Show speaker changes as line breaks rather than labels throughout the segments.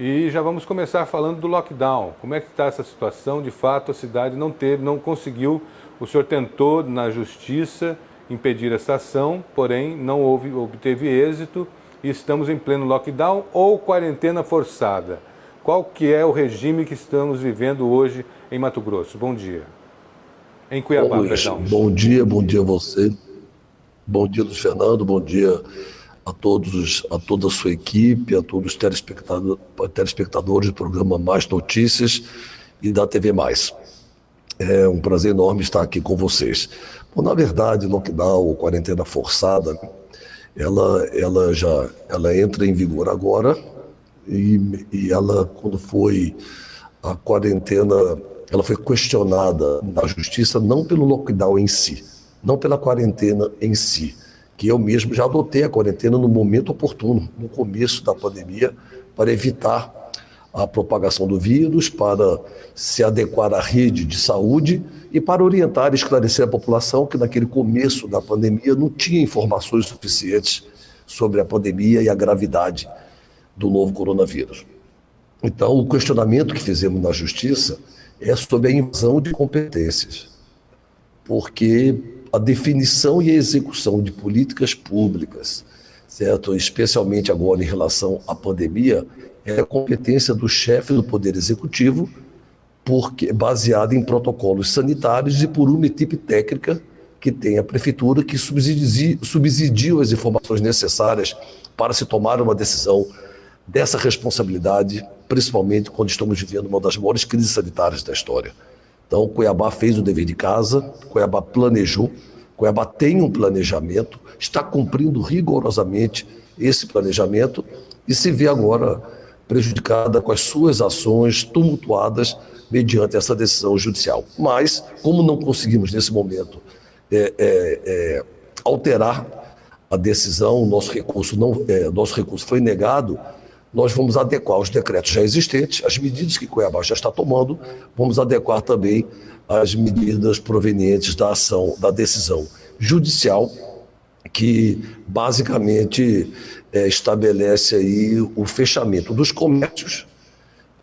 E já vamos começar falando do lockdown. Como é que está essa situação? De fato, a cidade não conseguiu. O senhor tentou na justiça impedir essa ação, porém não obteve êxito e estamos em pleno lockdown ou quarentena forçada. Qual que é o regime que estamos vivendo hoje em Mato Grosso? Bom dia. Em Cuiabá,
Bom, Luiz,
perdão.
bom dia a você, bom dia, Luiz Fernando, bom dia a todos, a toda a sua equipe, a todos os telespectadores do programa Mais Notícias e da TV Mais. É um prazer enorme estar aqui com vocês. Bom, na verdade, lockdown ou quarentena forçada, ela entra em vigor agora e ela, quando foi a quarentena, ela foi questionada na justiça não pelo lockdown em si, não pela quarentena em si, que eu mesmo já adotei a quarentena no momento oportuno, no começo da pandemia, para evitar a propagação do vírus, para se adequar à rede de saúde e para orientar e esclarecer a população que naquele começo da pandemia não tinha informações suficientes sobre a pandemia e a gravidade do novo coronavírus. Então, o questionamento que fizemos na justiça é sobre a invasão de competências, porque a definição e a execução de políticas públicas, certo? Especialmente agora em relação à pandemia, é a competência do chefe do Poder Executivo, porque baseada em protocolos sanitários e por uma equipe técnica que tem a prefeitura que subsidiam as informações necessárias para se tomar uma decisão dessa responsabilidade, principalmente quando estamos vivendo uma das maiores crises sanitárias da história. Então, Cuiabá fez o dever de casa, Cuiabá planejou, Cuiabá tem um planejamento, está cumprindo rigorosamente esse planejamento e se vê agora prejudicada com as suas ações tumultuadas mediante essa decisão judicial. Mas, como não conseguimos nesse momento alterar a decisão, nosso recurso foi negado, nós vamos adequar os decretos já existentes, as medidas que Cuiabá já está tomando, vamos adequar também as medidas provenientes da ação, da decisão judicial, que basicamente estabelece aí o fechamento dos comércios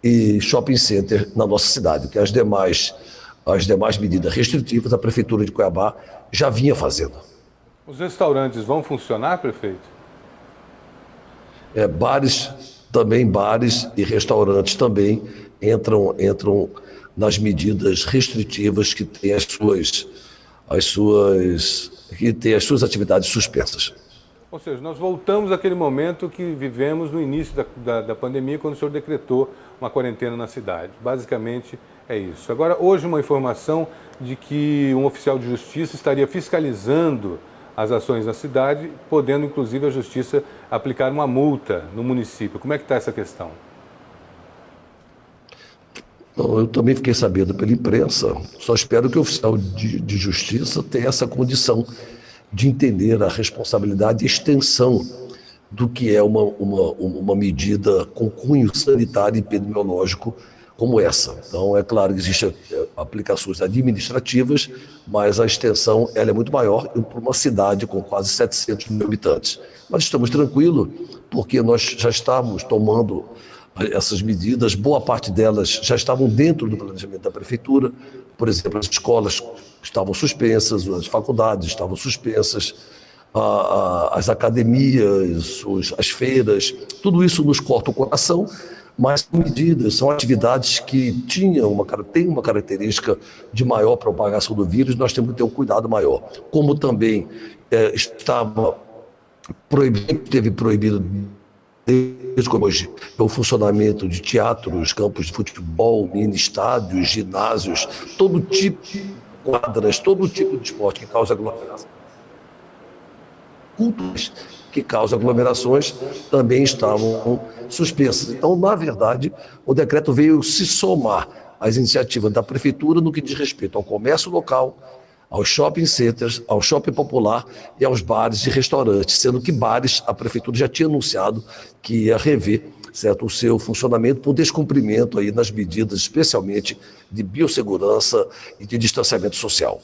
e shopping center na nossa cidade, que as demais medidas restritivas a Prefeitura de Cuiabá já vinha fazendo.
Os restaurantes vão funcionar, prefeito?
Bares e restaurantes também entram nas medidas restritivas que têm as suas atividades suspensas.
Ou seja, nós voltamos àquele momento que vivemos no início da pandemia, quando o senhor decretou uma quarentena na cidade. Basicamente é isso. Agora, hoje uma informação de que um oficial de justiça estaria fiscalizando as ações na cidade, podendo inclusive a justiça aplicar uma multa no município. Como é que está essa questão?
Eu também fiquei sabendo pela imprensa, só espero que o oficial de justiça tenha essa condição de entender a responsabilidade e extensão do que é uma medida com cunho sanitário e epidemiológico como essa. Então, é claro que existem aplicações administrativas, mas a extensão ela é muito maior para uma cidade com quase 700 mil habitantes. Mas estamos tranquilos, porque nós já estamos tomando essas medidas, boa parte delas já estavam dentro do planejamento da prefeitura. Por exemplo, as escolas estavam suspensas, as faculdades estavam suspensas, as academias, as feiras, tudo isso nos corta o coração, mas são medidas, são atividades que têm uma característica de maior propagação do vírus, nós temos que ter um cuidado maior. Como também teve proibido desde hoje o funcionamento de teatros, campos de futebol, mini estádios, ginásios, todo tipo de quadras, todo tipo de esporte que causa aglomeração. Culturas que causam aglomerações também estavam suspensas. Então, na verdade, o decreto veio se somar às iniciativas da prefeitura no que diz respeito ao comércio local, aos shopping centers, ao shopping popular e aos bares e restaurantes, sendo que bares a prefeitura já tinha anunciado que ia rever, certo, o seu funcionamento por descumprimento aí nas medidas, especialmente de biossegurança e de distanciamento social.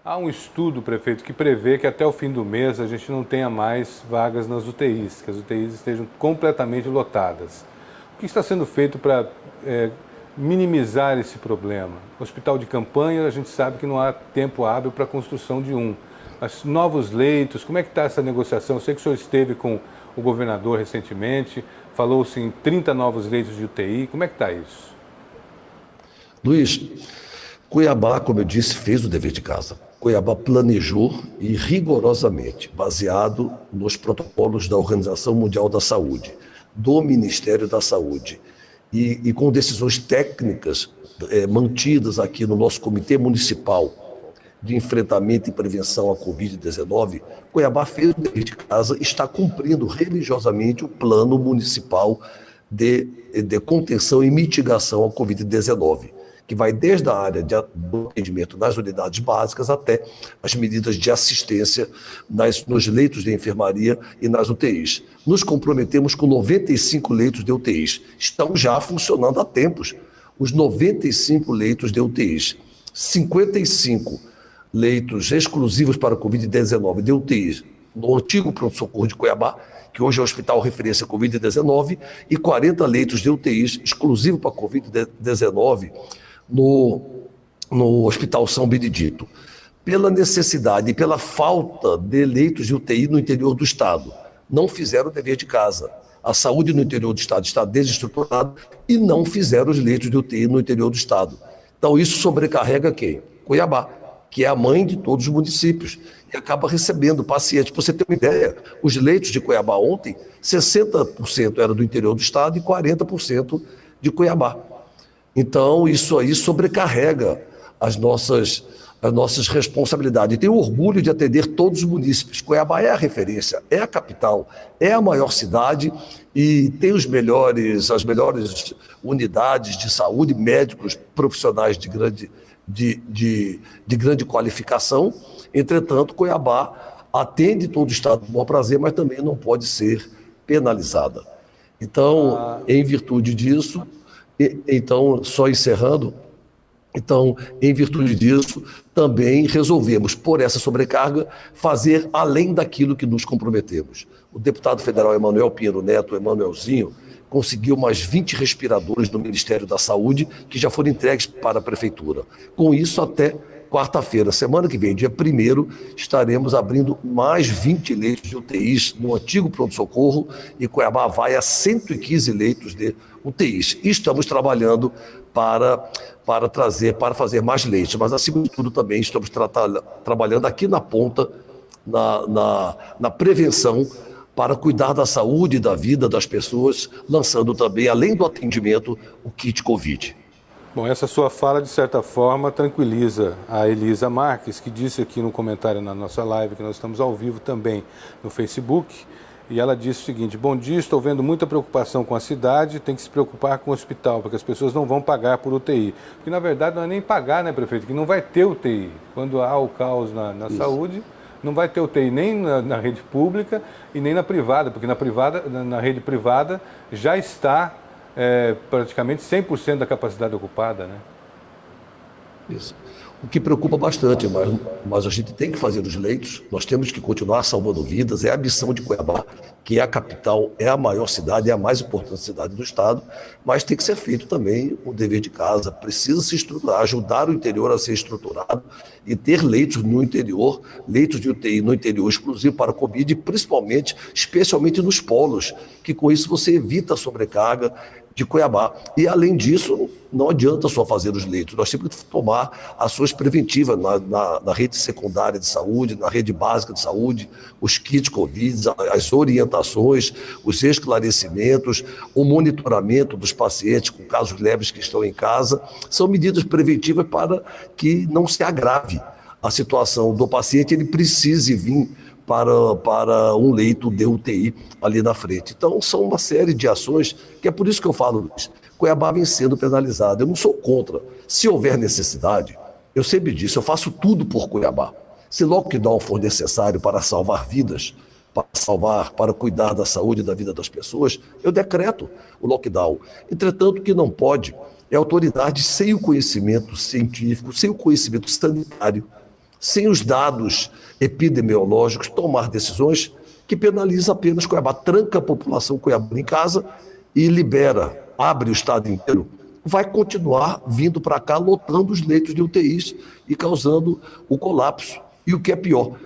Há um estudo, prefeito, que prevê que até o fim do mês a gente não tenha mais vagas nas UTIs, que as UTIs estejam completamente lotadas. O que está sendo feito para minimizar esse problema? Hospital de campanha, a gente sabe que não há tempo hábil para a construção de um. Mas novos leitos, como é que está essa negociação? Eu sei que o senhor esteve com o governador recentemente, falou-se em 30 novos leitos de UTI. Como é que está isso?
Luiz, Cuiabá, como eu disse, fez o dever de casa. Cuiabá planejou e rigorosamente, baseado nos protocolos da Organização Mundial da Saúde, do Ministério da Saúde e com decisões técnicas mantidas aqui no nosso Comitê Municipal de Enfrentamento e Prevenção à Covid-19, Cuiabá fez o dever de casa e está cumprindo religiosamente o Plano Municipal de Contenção e Mitigação à Covid-19, que vai desde a área do atendimento nas unidades básicas até as medidas de assistência nos leitos de enfermaria e nas UTIs. Nos comprometemos com 95 leitos de UTIs. Estão já funcionando há tempos os 95 leitos de UTIs. 55 leitos exclusivos para a Covid-19 de UTIs no antigo pronto-socorro de Cuiabá, que hoje é o Hospital Referência Covid-19, e 40 leitos de UTIs exclusivos para a Covid-19 no Hospital São Benedito. Pela necessidade e pela falta de leitos de UTI no interior do Estado, não fizeram o dever de casa. A saúde no interior do Estado está desestruturada e não fizeram os leitos de UTI no interior do Estado. Então isso sobrecarrega quem? Cuiabá, que é a mãe de todos os municípios, e acaba recebendo pacientes. Para você ter uma ideia, os leitos de Cuiabá ontem, 60% era do interior do Estado e 40% de Cuiabá. Então, isso aí sobrecarrega as nossas responsabilidades. E tenho orgulho de atender todos os munícipes. Cuiabá é a referência, é a capital, é a maior cidade e tem as melhores unidades de saúde, médicos, profissionais de grande qualificação. Entretanto, Cuiabá atende todo o Estado com bom prazer, mas também não pode ser penalizada. Então, em virtude disso... Então, só encerrando, em virtude disso, também resolvemos, por essa sobrecarga, fazer além daquilo que nos comprometemos. O deputado federal Emanuel Pinheiro Neto, Emanuelzinho, conseguiu mais 20 respiradores do Ministério da Saúde, que já foram entregues para a Prefeitura. Com isso, até quarta-feira, semana que vem, dia 1º, estaremos abrindo mais 20 leitos de UTIs no antigo pronto-socorro e Cuiabá vai a 115 leitos de UTIs. E estamos trabalhando para fazer mais leitos, mas acima de tudo também estamos trabalhando aqui na ponta, na prevenção, para cuidar da saúde e da vida das pessoas, lançando também, além do atendimento, o kit Covid.
Bom, essa sua fala, de certa forma, tranquiliza a Elisa Marques, que disse aqui no comentário na nossa live, que nós estamos ao vivo também no Facebook, e ela disse o seguinte: bom dia, estou vendo muita preocupação com a cidade, tem que se preocupar com o hospital, porque as pessoas não vão pagar por UTI. Porque, na verdade, não é nem pagar, né, prefeito, que não vai ter UTI. Quando há o caos na saúde, não vai ter UTI nem na rede pública e nem na privada, porque na rede privada já está praticamente 100% da capacidade ocupada, né?
Isso. O que preocupa bastante, mas a gente tem que fazer os leitos, nós temos que continuar salvando vidas, é a missão de Cuiabá, que é a capital, é a maior cidade, é a mais importante cidade do estado, mas tem que ser feito também o dever de casa, precisa se estruturar, ajudar o interior a ser estruturado e ter leitos no interior, leitos de UTI no interior exclusivo para a Covid, especialmente nos polos, que com isso você evita a sobrecarga de Cuiabá. E, além disso, não adianta só fazer os leitos, nós temos que tomar ações preventivas na rede secundária de saúde, na rede básica de saúde, os kits Covid, as orientações, os esclarecimentos, o monitoramento dos pacientes com casos leves que estão em casa, são medidas preventivas para que não se agrave a situação do paciente, ele precise vir para um leito de UTI ali na frente. Então, são uma série de ações, que é por isso que eu falo, Luiz, Cuiabá vem sendo penalizado. Eu não sou contra. Se houver necessidade, eu sempre disse, eu faço tudo por Cuiabá. Se lockdown for necessário para salvar vidas, para cuidar da saúde e da vida das pessoas, eu decreto o lockdown. Entretanto, o que não pode é autoridade sem o conhecimento científico, sem o conhecimento sanitário, sem os dados epidemiológicos, tomar decisões que penalizam apenas Cuiabá, tranca a população cuiabana em casa e libera abre o estado inteiro, vai continuar vindo para cá, lotando os leitos de UTIs e causando o colapso. E o que é pior,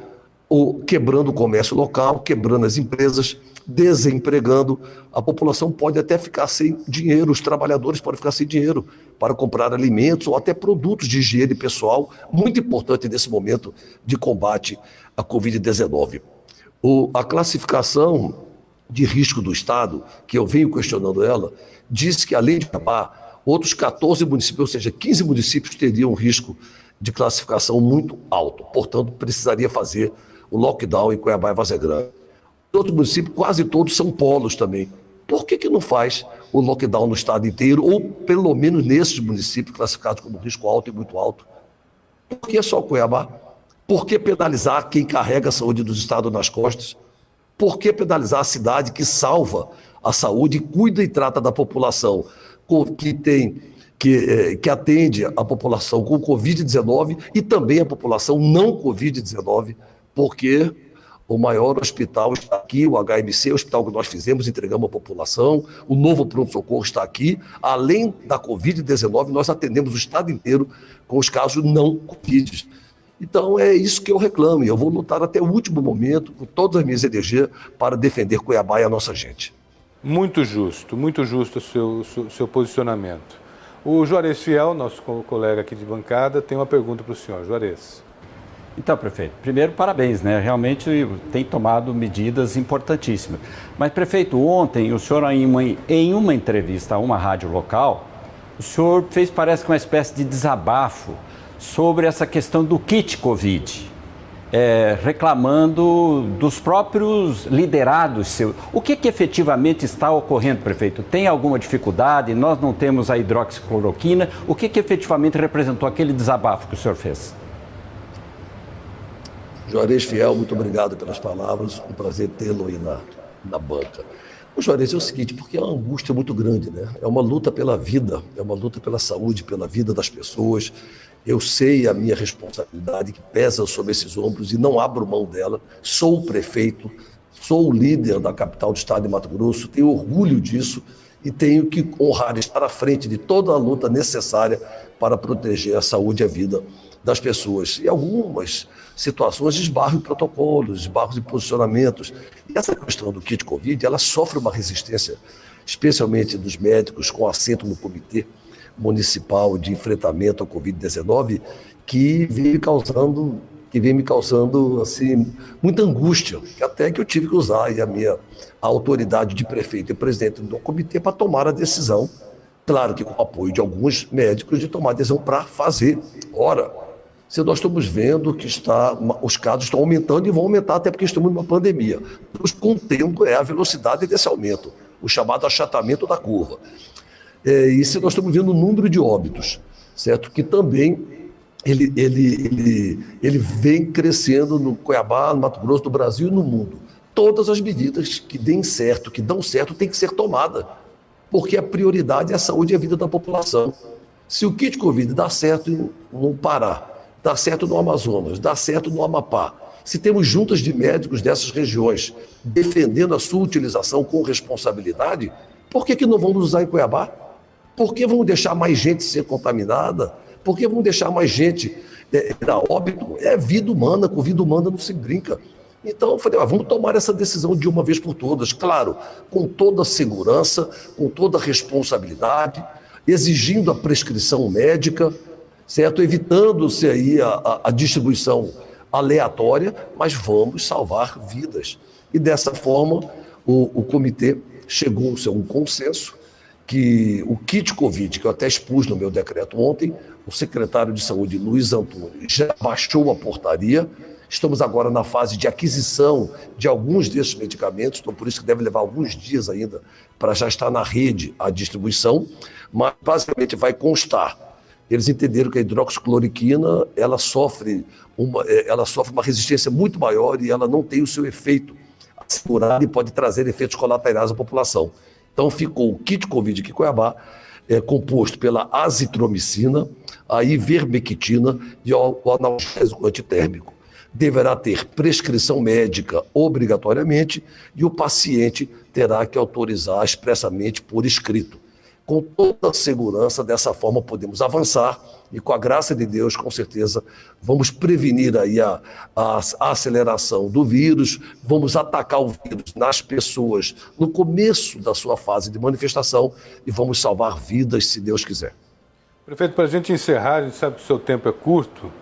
quebrando o comércio local, quebrando as empresas, desempregando. A população pode até ficar sem dinheiro, os trabalhadores podem ficar sem dinheiro para comprar alimentos ou até produtos de higiene pessoal, muito importante nesse momento de combate à Covid-19. A classificação de risco do Estado, que eu venho questionando ela, diz que, além de Cuiabá, outros 14 municípios, ou seja, 15 municípios teriam um risco de classificação muito alto. Portanto, precisaria fazer o lockdown em Cuiabá e Várzea Grande. Outros municípios, quase todos são polos também. Por que não faz o lockdown no estado inteiro, ou pelo menos nesses municípios classificados como risco alto e muito alto? Por que só Cuiabá? Por que penalizar quem carrega a saúde dos estados nas costas? Por que penalizar a cidade que salva a saúde, cuida e trata da população, que atende a população com Covid-19 e também a população não Covid-19, porque o maior hospital está aqui, o HMC, o hospital que nós fizemos, entregamos à população, o novo pronto-socorro está aqui. Além da Covid-19, nós atendemos o estado inteiro com os casos não Covid. Então é isso que eu reclamo, e eu vou lutar até o último momento, com todas as minhas energias, para defender Cuiabá e a nossa gente.
Muito justo o seu posicionamento. O Juarez Fiel, nosso colega aqui de bancada, tem uma pergunta para o senhor. Juarez.
Então, prefeito, primeiro, parabéns, né? Realmente tem tomado medidas importantíssimas. Mas, prefeito, ontem o senhor, em uma entrevista a uma rádio local, o senhor fez, parece que uma espécie de desabafo sobre essa questão do kit Covid, reclamando dos próprios liderados seus. O que efetivamente está ocorrendo, prefeito? Tem alguma dificuldade? Nós não temos a hidroxicloroquina. O que efetivamente representou aquele desabafo que o senhor fez?
Juarez Fiel, muito obrigado pelas palavras, um prazer tê-lo aí na banca. O Juarez, é o seguinte, porque é uma angústia muito grande, né? É uma luta pela vida, é uma luta pela saúde, pela vida das pessoas. Eu sei a minha responsabilidade que pesa sobre esses ombros e não abro mão dela. Sou o prefeito, sou o líder da capital do estado de Mato Grosso, tenho orgulho disso e tenho que honrar, estar à frente de toda a luta necessária para proteger a saúde e a vida das pessoas. E algumas situações esbarram em protocolos, esbarram em posicionamentos. E essa questão do kit Covid, ela sofre uma resistência, especialmente dos médicos com assento no Comitê Municipal de Enfrentamento à Covid-19, que vem me causando assim, muita angústia, até que eu tive que usar aí a autoridade de prefeito e presidente do comitê para tomar a decisão, claro que com o apoio de alguns médicos, de tomar a decisão para fazer. Ora, se nós estamos vendo que os casos estão aumentando e vão aumentar até porque estamos numa pandemia. Nos contendo a velocidade desse aumento, o chamado achatamento da curva. E se nós estamos vendo o número de óbitos, certo? Que também ele vem crescendo no Cuiabá, no Mato Grosso, no Brasil e no mundo. Todas as medidas que dão certo, têm que ser tomadas, porque a prioridade é a saúde e a vida da população. Se o kit Covid dá certo no Pará, dá certo no Amazonas, dá certo no Amapá, se temos juntas de médicos dessas regiões defendendo a sua utilização com responsabilidade, por que não vamos usar em Cuiabá? Por que vamos deixar mais gente ser contaminada? Por que vamos deixar mais gente dar óbito? É vida humana, com vida humana não se brinca. Então eu falei, vamos tomar essa decisão de uma vez por todas, claro, com toda a segurança, com toda a responsabilidade, exigindo a prescrição médica, certo? Evitando-se aí a distribuição aleatória, mas vamos salvar vidas. E dessa forma, o comitê chegou-se a um consenso que o kit Covid, que eu até expus no meu decreto ontem, o secretário de Saúde, Luiz Antônio, já baixou a portaria. Estamos agora na fase de aquisição de alguns desses medicamentos, então por isso que deve levar alguns dias ainda para já estar na rede a distribuição, mas basicamente vai constar. Eles entenderam que a hidroxicloroquina ela sofre uma resistência muito maior e ela não tem o seu efeito assegurado e pode trazer efeitos colaterais à população. Então ficou o kit Covid aqui em Cuiabá, composto pela azitromicina, a ivermectina e o analgésico antitérmico. Deverá ter prescrição médica obrigatoriamente e o paciente terá que autorizar expressamente por escrito. com toda a segurança. Dessa forma podemos avançar e, com a graça de Deus, com certeza, vamos prevenir aí a aceleração do vírus, vamos atacar o vírus nas pessoas no começo da sua fase de manifestação e vamos salvar vidas, se Deus quiser.
Prefeito, para a gente encerrar, a gente sabe que o seu tempo é curto,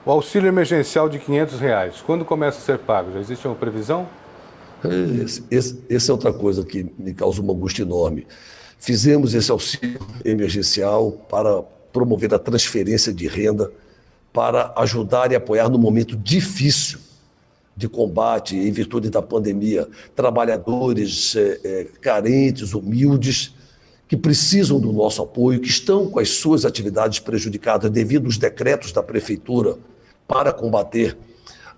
o auxílio emergencial de R$500, quando começa a ser pago? Já existe uma previsão?
Essa é outra coisa que me causa uma angústia enorme. Fizemos esse auxílio emergencial para promover a transferência de renda, para ajudar e apoiar no momento difícil de combate, em virtude da pandemia, trabalhadores carentes, humildes, que precisam do nosso apoio, que estão com as suas atividades prejudicadas devido aos decretos da Prefeitura para combater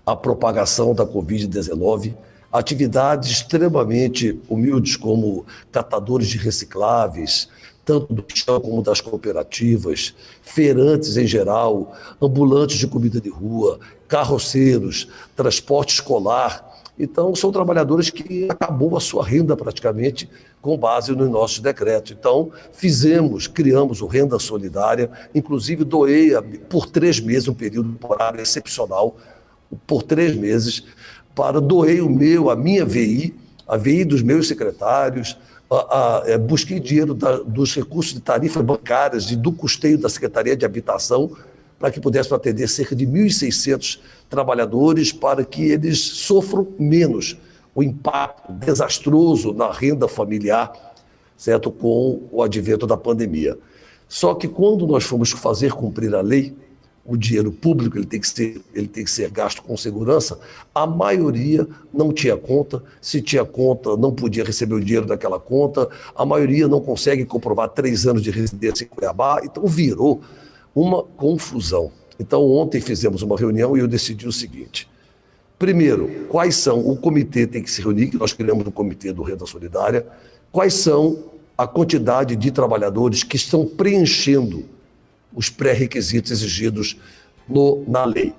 a propagação da Covid-19, atividades extremamente humildes como catadores de recicláveis, tanto do chão como das cooperativas, feirantes em geral, ambulantes de comida de rua, carroceiros, transporte escolar. Então, são trabalhadores que acabou a sua renda praticamente com base nos nossos decretos. Então, criamos o Renda Solidária, inclusive doei por 3 meses, um período temporário excepcional, por 3 meses, doei a minha VI, a VI dos meus secretários, busquei dinheiro dos recursos de tarifas bancárias e do custeio da Secretaria de Habitação para que pudéssemos atender cerca de 1.600 trabalhadores para que eles sofram menos o impacto desastroso na renda familiar, certo, com o advento da pandemia. Só que quando nós fomos fazer cumprir a lei, o dinheiro público ele tem que ser gasto com segurança, a maioria não tinha conta, se tinha conta não podia receber o dinheiro daquela conta, a maioria não consegue comprovar 3 anos de residência em Cuiabá, então virou uma confusão. Então ontem fizemos uma reunião e eu decidi o seguinte: primeiro, o comitê tem que se reunir, que nós criamos um comitê do Renda Solidária, quais são a quantidade de trabalhadores que estão preenchendo os pré-requisitos exigidos na lei.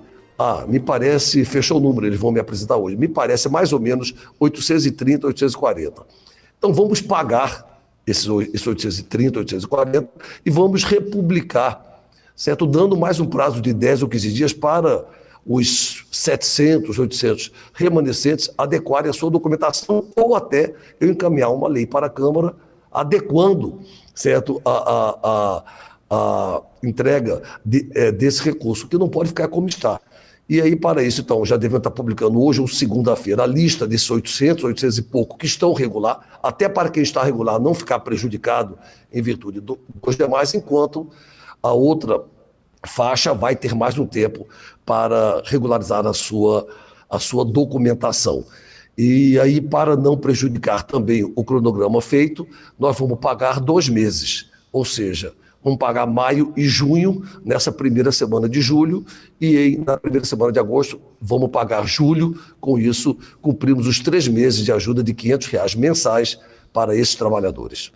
Me parece, fechou o número, eles vão me apresentar hoje, me parece mais ou menos 830, 840. Então vamos pagar esses 830, 840 e vamos republicar, certo? Dando mais um prazo de 10 ou 15 dias para os 700, 800 remanescentes adequarem a sua documentação ou até eu encaminhar uma lei para a Câmara adequando, certo, a entrega desse recurso, que não pode ficar como está. E aí, para isso, então, já devem estar publicando hoje ou segunda-feira a lista desses 800 e pouco que estão regular, até para quem está regular não ficar prejudicado em virtude dos demais, enquanto a outra faixa vai ter mais um tempo para regularizar a sua documentação. E aí, para não prejudicar também o cronograma feito, nós vamos pagar 2 meses, ou seja, vamos pagar maio e junho, nessa primeira semana de julho, e na primeira semana de agosto vamos pagar julho. Com isso, cumprimos os 3 meses de ajuda de R$500 mensais para esses trabalhadores.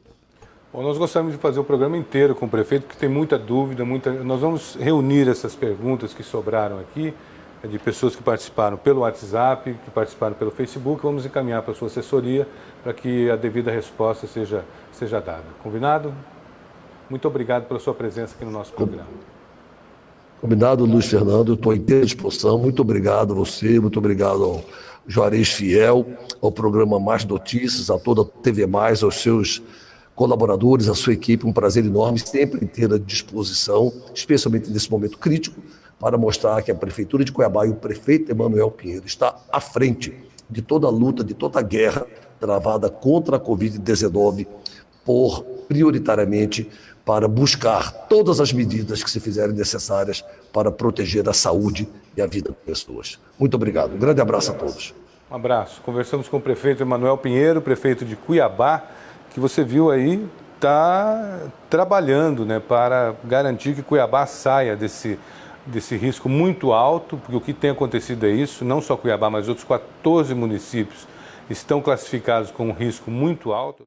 Bom, nós gostaríamos de fazer o programa inteiro com o prefeito, porque tem muita dúvida, nós vamos reunir essas perguntas que sobraram aqui, de pessoas que participaram pelo WhatsApp, que participaram pelo Facebook, vamos encaminhar para a sua assessoria para que a devida resposta seja dada. Combinado? Muito obrigado pela sua presença aqui no nosso programa.
Combinado, Luiz Fernando, eu estou à inteira disposição. Muito obrigado a você, muito obrigado ao Juarez Fiel, ao programa Mais Notícias, a toda a TV Mais, aos seus colaboradores, à sua equipe. Um prazer enorme, sempre inteira disposição, especialmente nesse momento crítico, para mostrar que a Prefeitura de Cuiabá e o prefeito Emanuel Pinheiro está à frente de toda a luta, de toda a guerra travada contra a Covid-19, prioritariamente para buscar todas as medidas que se fizerem necessárias para proteger a saúde e a vida das pessoas. Muito obrigado. Um grande abraço a todos.
Um abraço. Conversamos com o prefeito Emanuel Pinheiro, prefeito de Cuiabá, que você viu aí, está trabalhando, né, para garantir que Cuiabá saia desse risco muito alto, porque o que tem acontecido é isso, não só Cuiabá, mas outros 14 municípios estão classificados com um risco muito alto.